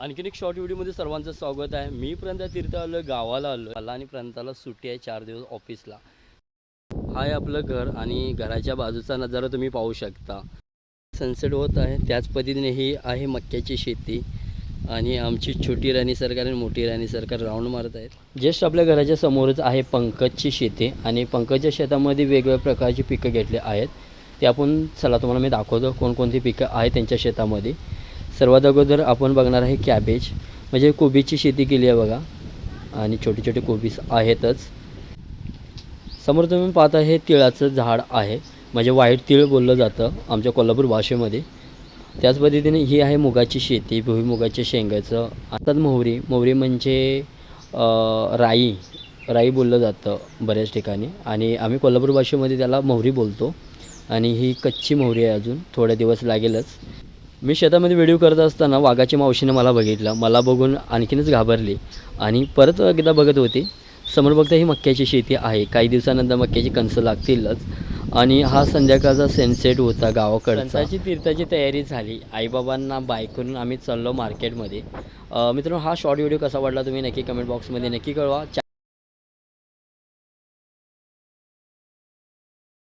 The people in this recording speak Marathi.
आणखीन एक शॉर्ट व्हिडिओमध्ये सर्वांचं स्वागत आहे. मी प्रणता तीर्थ आलो गावाला आलो. मला आणि प्रणताला सुट्टी आहे 4 दिवस ऑफिसला. हा आहे आपलं घर आणि घराच्या बाजूचा नजारा तुम्ही पाहू शकता. सनसेट होत आहे. त्याच पद्धतीने ही आहे मक्याची शेती आणि आमची छोटी राणी सरकार आणि मोठी राणी सरकार राऊंड मारत आहेत. जस्ट आपल्या घराच्या समोरच आहे पंकजची शेती आणि पंकजच्या शेतामध्ये वेगवेगळ्या प्रकारची पिकं घेतली आहेत. ते आपण चला तुम्हाला मी दाखवतो कोणकोणती पिकं आहेत त्यांच्या शेतामध्ये. सर्वात अगोदर आपण बघणार आहे कॅबेज, म्हणजे कोबीची शेती केली आहे बघा आणि छोटे छोटे कोबीज आहेतच. समोर तुम्ही पाहता हे तिळाचं झाड आहे, म्हणजे व्हाईट तीळ बोललं जातं आमच्या कोल्हापूर भाषेमध्ये. त्याच पद्धतीने ही आहे मुगाची शेती, भुईमुगाच्या शेंगाचं. आता मोहरी म्हणजे राई बोललं जातं बऱ्याच ठिकाणी आणि आम्ही कोल्हापूर भाषेमध्ये त्याला मोहरी बोलतो. आणि ही कच्ची मोहरी आहे, अजून थोडे दिवस लागेलच. मी शेतामध्ये व्हिडिओ करत असताना वाघाची मावशीने मला बघितलं. मला बघून आणखीनच घाबरली आणि परत एकदा बघत होती. समोर बघता ही मक्याची शेती आहे. काही दिवसानंतर मक्याची कणसं लागतीलच. आणि हा संध्याकाळचा सनसेट होता गावाकडचा. तीर्थाची तयारी झाली. आईबाबांना बाय करून आम्ही चाललो मार्केटमध्ये. मित्रांनो, हा शॉर्ट व्हिडिओ कसा वाटला तुम्ही नक्की कमेंट बॉक्समध्ये नक्की कळवा.